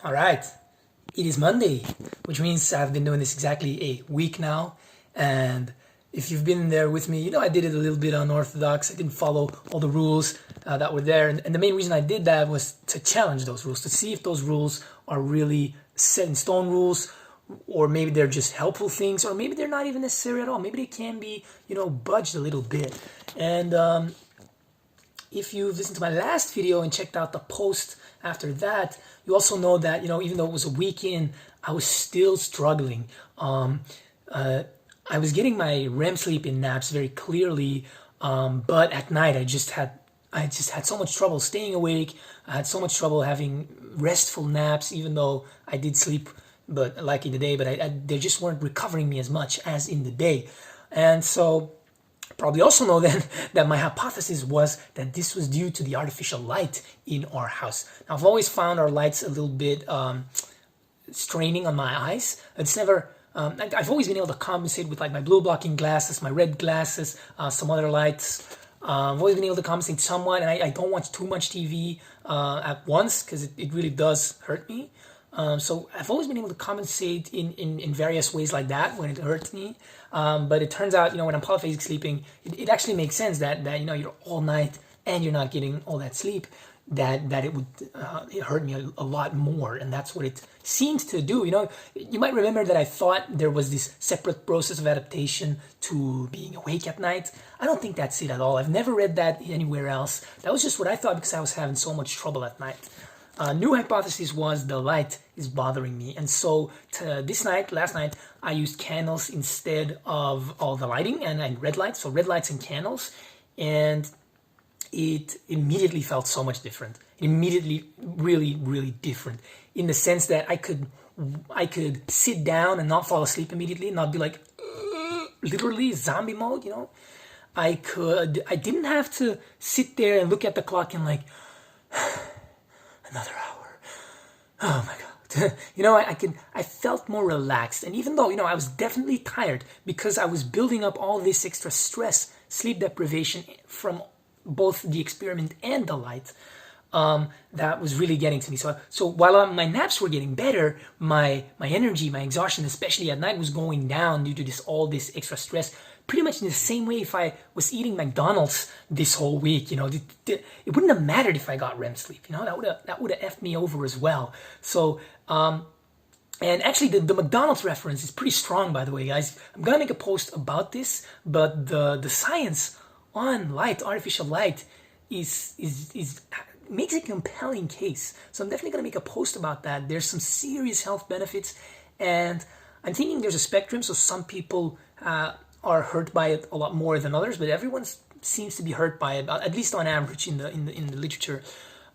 All right, it is Monday, which means I've been doing this exactly a week now. And if you've been there with me, you know I did it a little bit unorthodox. I didn't follow all the rules that were there. And the main reason I did that was to challenge those rules, to see if those rules are really set in stone rules, or maybe they're just helpful things, or maybe they're not even necessary at all. Maybe they can be, budged a little bit. And if you've listened to my last video and checked out the post after that, you also know that, even though it was a weekend, I was still struggling. I was getting my REM sleep in naps very clearly, but at night I just had so much trouble staying awake. I had so much trouble having restful naps, even though I did sleep, but like in the day, but they just weren't recovering me as much as in the day. And so probably also know then that my hypothesis was that this was due to the artificial light in our house. Now, I've always found our lights a little bit straining on my eyes. It's never. I've always been able to compensate with like my blue blocking glasses, my red glasses, some other lights. I've always been able to compensate somewhat, and I don't watch too much TV at once because it really does hurt me. So I've always been able to compensate in various ways like that when it hurts me. But it turns out, when I'm polyphasic sleeping, it actually makes sense that you're all night and you're not getting all that sleep, that it would it hurt me a lot more. And that's what it seems to do. You might remember that I thought there was this separate process of adaptation to being awake at night. I don't think that's it at all. I've never read that anywhere else. That was just what I thought because I was having so much trouble at night. New hypothesis was the light is bothering me. And so last night, I used candles instead of all the lighting and red lights. So red lights and candles. And it immediately felt so much different. Immediately really, really different in the sense that I could sit down and not fall asleep immediately, not be like literally zombie mode, I didn't have to sit there and look at the clock and like, another hour. Oh my God. I felt more relaxed. And even though, I was definitely tired because I was building up all this extra stress, sleep deprivation from both the experiment and the light, that was really getting to me. So while my naps were getting better, my energy, my exhaustion, especially at night, was going down due to all this extra stress. Pretty much in the same way if I was eating McDonald's this whole week, it wouldn't have mattered if I got REM sleep. That would have effed me over as well. So and actually the McDonald's reference is pretty strong, by the way, guys. I'm gonna make a post about this, but the science on light, artificial light, is makes a compelling case. So I'm definitely gonna make a post about that. There's some serious health benefits, and I'm thinking there's a spectrum. So some people are hurt by it a lot more than others, but everyone seems to be hurt by it, at least on average in the literature.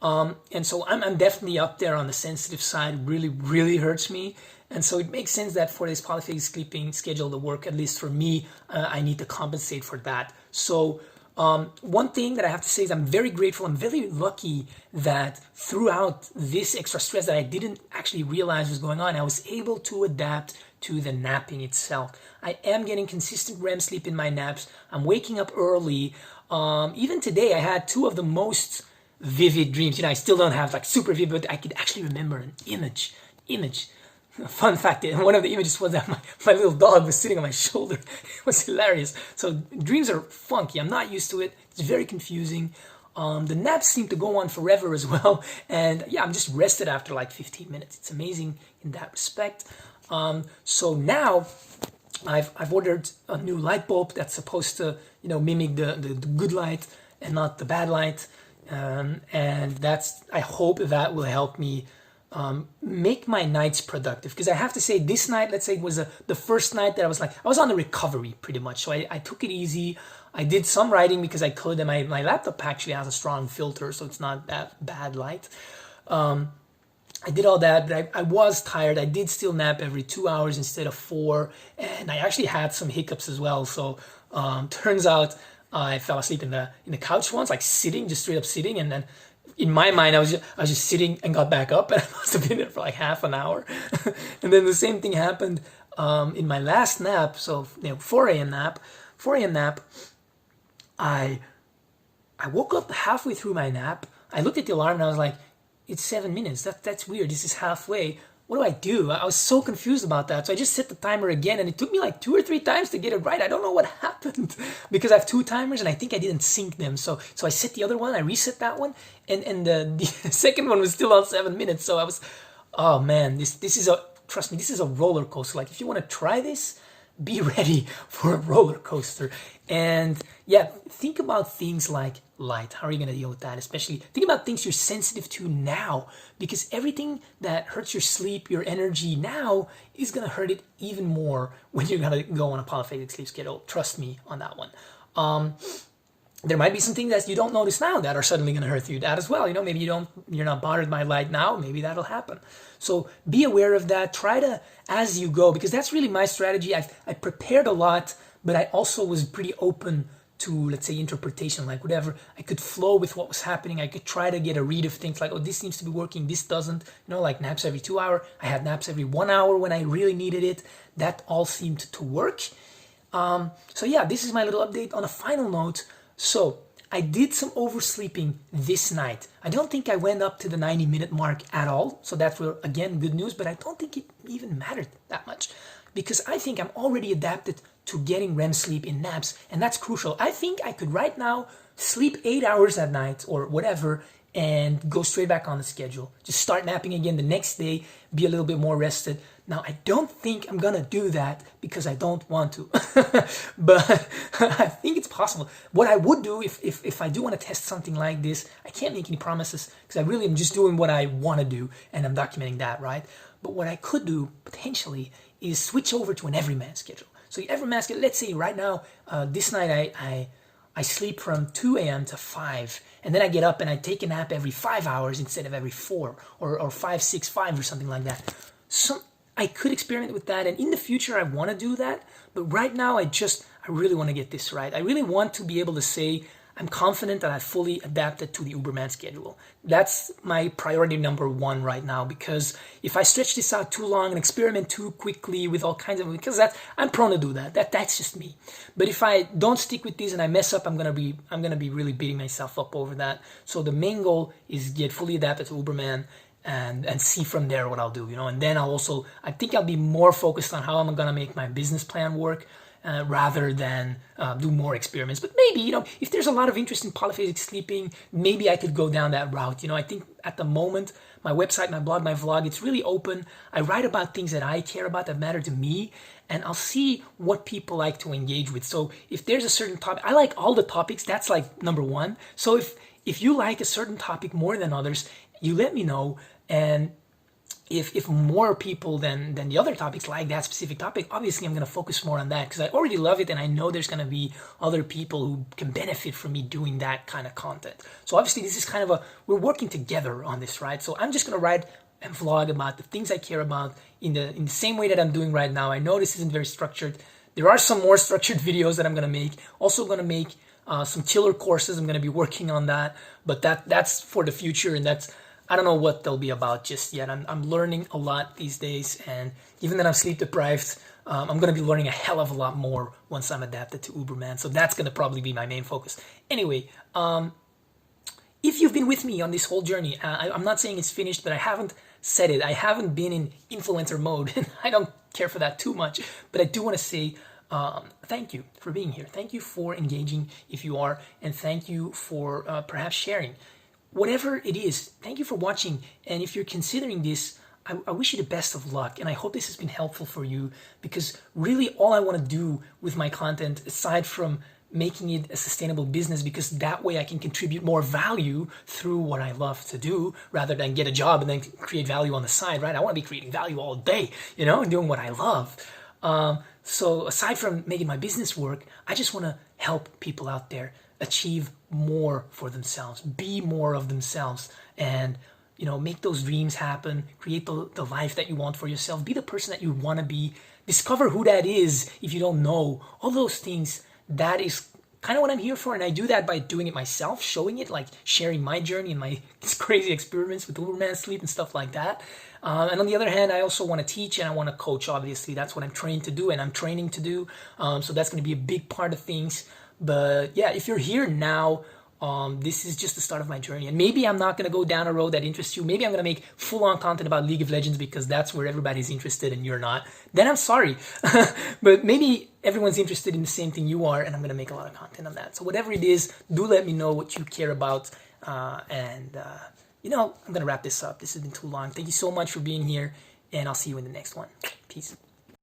And so I'm definitely up there on the sensitive side. Really, really hurts me. And so it makes sense that for this polyphasic sleeping schedule to work, at least for me, I need to compensate for that. So one thing that I have to say is I'm very grateful. I'm very lucky that throughout this extra stress that I didn't actually realize was going on, I was able to adapt to the napping itself. I am getting consistent REM sleep in my naps. I'm waking up early. Even today, I had two of the most vivid dreams. I still don't have like super vivid, but I could actually remember an image. Fun fact, one of the images was that my little dog was sitting on my shoulder. It was hilarious. So dreams are funky. I'm not used to it. It's very confusing. The naps seem to go on forever as well. And yeah, I'm just rested after like 15 minutes. It's amazing in that respect. So now I've ordered a new light bulb that's supposed to, mimic the good light and not the bad light. And I hope that will help me make my nights productive. Because I have to say, this night, let's say, was the first night that I was on the recovery pretty much. So I took it easy. I did some writing because I could, and my laptop actually has a strong filter, so it's not that bad light. I did all that, but I was tired. I did still nap every 2 hours instead of 4, and I actually had some hiccups as well. So turns out I fell asleep in the couch once, like sitting, just straight up sitting, and then in my mind I was just sitting and got back up, and I must have been there for like half an hour. And then the same thing happened in my last nap. So 4 a.m. nap. I woke up halfway through my nap. I looked at the alarm and I was like, it's 7 minutes. That's weird. This is halfway. What do? I was so confused about that. So I just set the timer again, and it took me like 2 or 3 times to get it right. I don't know what happened because I have two timers, and I think I didn't sync them. So I set the other one, I reset that one, and the second one was still on 7 minutes. So I was, oh man, this is a, trust me, this is a roller coaster. Like if you want to try this, be ready for a roller coaster. And yeah, think about things like light. How are you going to deal with that? Especially think about things you're sensitive to now, because everything that hurts your sleep, your energy now is going to hurt it even more when you're going to go on a polyphasic sleep schedule. Trust me on that one. There might be some things that you don't notice now that are suddenly going to hurt you. That as well. Maybe you're not bothered by light now. Maybe that'll happen. So be aware of that. Try to, as you go, because that's really my strategy. I prepared a lot, but I also was pretty open to, let's say, interpretation, like whatever. I could flow with what was happening. I could try to get a read of things like, oh, this seems to be working, this doesn't. Like naps every 2 hours. I had naps every 1 hour when I really needed it. That all seemed to work. So yeah, this is my little update. On a final note, so I did some oversleeping this night. I don't think I went up to the 90-minute mark at all. So that's, again, good news, but I don't think it even mattered that much because I think I'm already adapted to getting REM sleep in naps, and that's crucial. I think I could right now sleep 8 hours at night or whatever and go straight back on the schedule. Just start napping again the next day, be a little bit more rested. Now, I don't think I'm gonna do that because I don't want to, but I think it's possible. What I would do if I do want to test something like this, I can't make any promises because I really am just doing what I want to do and I'm documenting that, right? But what I could do potentially is switch over to an everyman schedule. So everyman schedule, let's say right now, this night I sleep from 2 a.m. to 5, and then I get up and I take a nap every 5 hours instead of every 4, or 5, 6, 5 or something like that. So I could experiment with that, and in the future I want to do that, but right now I really want to get this right. I really want to be able to say I'm confident that I fully adapted to the Uberman schedule. That's my priority number one right now, because if I stretch this out too long and experiment too quickly with all kinds of, because I'm prone to do that. That's just me. But if I don't stick with these and I mess up, I'm gonna be really beating myself up over that. So the main goal is get fully adapted to Uberman and see from there what I'll do, and then I think I'll be more focused on how I'm gonna make my business plan work. Rather than do more experiments. But maybe, if there's a lot of interest in polyphasic sleeping, maybe I could go down that route. I think at the moment, my website, my blog, my vlog, it's really open. I write about things that I care about, that matter to me, and I'll see what people like to engage with. So if there's a certain topic, I like all the topics, that's like number one. So if you like a certain topic more than others, you let me know, and if more people than the other topics like that specific topic, obviously I'm going to focus more on that because I already love it and I know there's going to be other people who can benefit from me doing that kind of content. So obviously this is kind of we're working together on this, right? So I'm just going to write and vlog about the things I care about in the same way that I'm doing right now. I know this isn't very structured. There are some more structured videos that I'm going to make. Also going to make some chiller courses. I'm going to be working on that, but that's for the future, and I don't know what they'll be about just yet. I'm learning a lot these days, and even though I'm sleep deprived, I'm going to be learning a hell of a lot more once I'm adapted to Uberman. So that's going to probably be my main focus. Anyway, if you've been with me on this whole journey, I'm not saying it's finished, but I haven't said it. I haven't been in influencer mode, and I don't care for that too much. But I do want to say thank you for being here. Thank you for engaging if you are, and thank you for perhaps sharing. Whatever it is, thank you for watching. And if you're considering this, I wish you the best of luck. And I hope this has been helpful for you, because really all I want to do with my content, aside from making it a sustainable business, because that way I can contribute more value through what I love to do rather than get a job and then create value on the side, right? I want to be creating value all day, and doing what I love. So aside from making my business work, I just want to help people out there achieve more for themselves, be more of themselves, and make those dreams happen, create the life that you want for yourself, be the person that you want to be, discover who that is if you don't know, all those things. That is kind of what I'm here for, and I do that by doing it myself, showing it, like sharing my journey and my crazy experiments with Uberman sleep and stuff like that. And on the other hand, I also want to teach and I want to coach, obviously. That's what I'm trained to do and I'm training to do. So that's going to be a big part of things. But yeah, if you're here now, This is just the start of my journey, and maybe I'm not going to go down a road that interests you. Maybe I'm going to make full-on content about League of Legends because that's where everybody's interested and you're not. Then I'm sorry. But maybe everyone's interested in the same thing you are, and I'm going to make a lot of content on that. So whatever it is, do let me know what you care about. I'm going to wrap this up. This has been too long. Thank you so much for being here, and I'll see you in the next one. Peace.